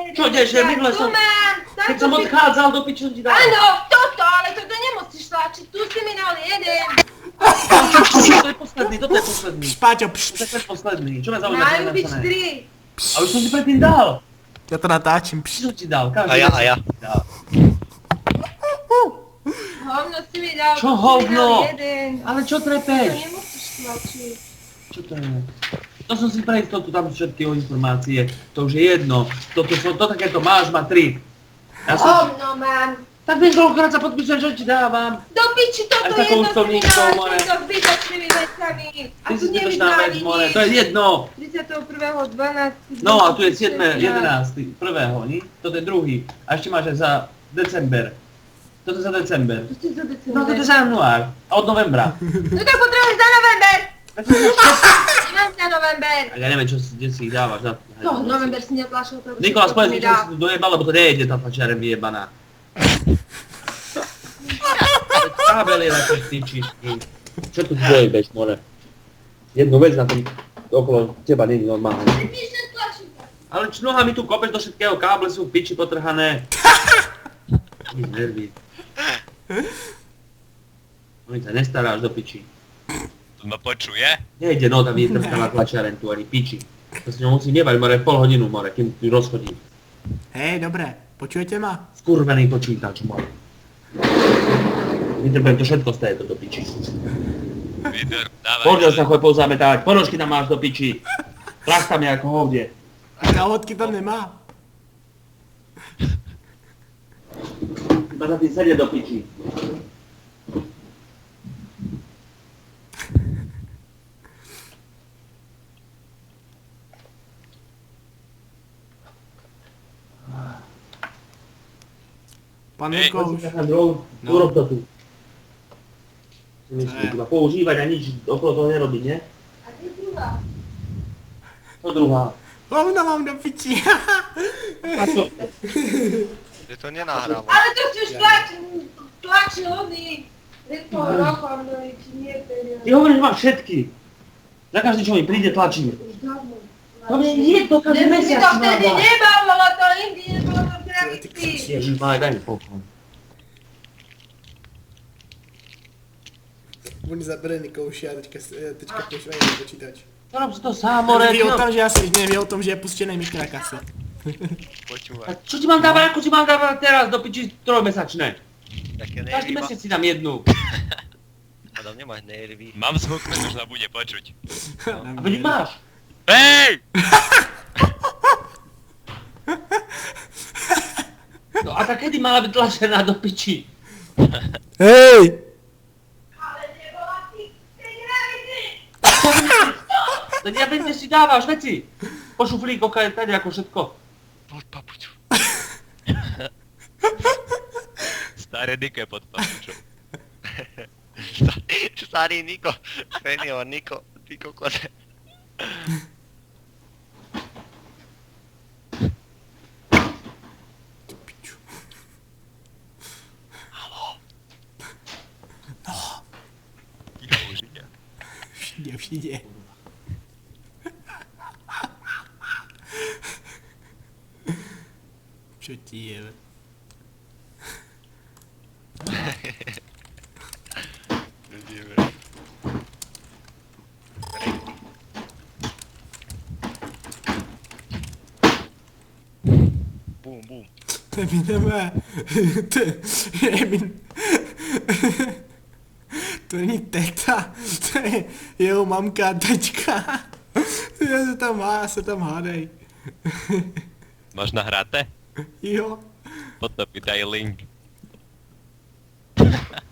Čo ideš, že minule som... Keď som odchádzal do piči, som ti dal. Áno, toto, ale toto nemusíš tlačiť, tu si mi dal jeden. To je posledný, toto je posledný. Špáťo, To je posledný, čo ma zaujíma, Majú byť 3. A už som ti predtým dal. ja to natáčim, Čo som ti dal? A ja. Hovno si mi dal, Čo tu si mi hovno? dal jeden. Ale čo To trepeš? nemusíš tlačiť. Čo to je? To som si pre istotu, tam všetky informácie. To už je jedno. To takéto máš, má 3. Ja som... Hovno mám. Tak vieš, koľkokrát sa podpíšem, čo ti dávam. Do piči, toto Aj takou jedno si mi ústavníčkou, dal, more. týmto zbytočnými vecami. A Ty tu si zbytočná nevydali vec, more, nič. to je jedno. 31.12. No a tu je 7.11. Prvého, ni? Toto je druhý. A ešte máš aj za december. Toto je za december. To je za december. No toto je za január. A od novembra. No tak potrebuješ za november. Mám za november. A ja neviem, kde si ich dávaš. No, november si netlačil, to Nikolas, povedz mi, mi čo si tu dojebal, lebo to nejde, tá tlačiareň vyjebaná. Kábel je na tej tyčičky. Čo tu dojebeš, more? Jednu vec na tom okolo teba nie je normálne. Ale čo nohami tu kopeš do všetkého, káble sú v piči potrhané. Nic nerví. Oni sa nestaráš do piči. To ma počuje? Nejde, no tam je trpká tlačiareň tu ani piči. To si ňou musí nebať, more, pol hodinu, more, kým tu rozchodí. hej, dobré, počujete ma? Skurvený počítač, more. Vytrbujem to všetko z této do piči. Vydor, dávaj. Pordel sa choj pouzametávať, ponožky tam máš do piči. Prach tam je ako hovde. A kalhotky tam nemá. Iba za tým sedie do piči. Pán Poď Mirko si už. nechám drov, No. urob to tu. Si Ne. myslíš, iba používať a nič okolo toho nerobiť, nie? A ty druhá. To druhá. Hovno mám do piči. A čo? Že to nenahráva. Ale to si už tlačil oný. Pred pol rokom, no i či nie period. Ty hovoríš, že mám všetky. Za každý, čo mi príde, tlačím. Už dávno. To mne je to každý Neby si mesiac to si vtedy mám dať. nebavilo, to indi nebolo to graficky. Ježišmáj, daj mi pokoj. On zabere Nikouši a teďka počúvajú na počítač. Rob si to sám, more. Ví o tom, že asi nevie o tom, že je pustený mikrák asi. Počúvaj. Čo ti mám dávať, ako ti mám dávať teraz do piči trojmesačné? Také Každý nervy. mesiac si dám jednu. Adam, nemáš nervy. Mám zhuknúť, už nám bude počuť. A veď ich máš. Hej! No a tak kedy mala byť tlačená do piči? Hej! Ale nebola ty grafiky. Tak ja viem, kde si dávaš veci. Po šuflíku, tady ako všetko. Pod papuču. Staré Niko je pod papučou. Starý Niko. Senior Niko. Ty kokode. Ticho už ide. Všade. Čo ti je? Vidíme. Bum, bum. To mi nemá. To není teta, to je jeho mamka a taťka. Se tam hádej. Máš nahraté? Jo. Potom mi daj link.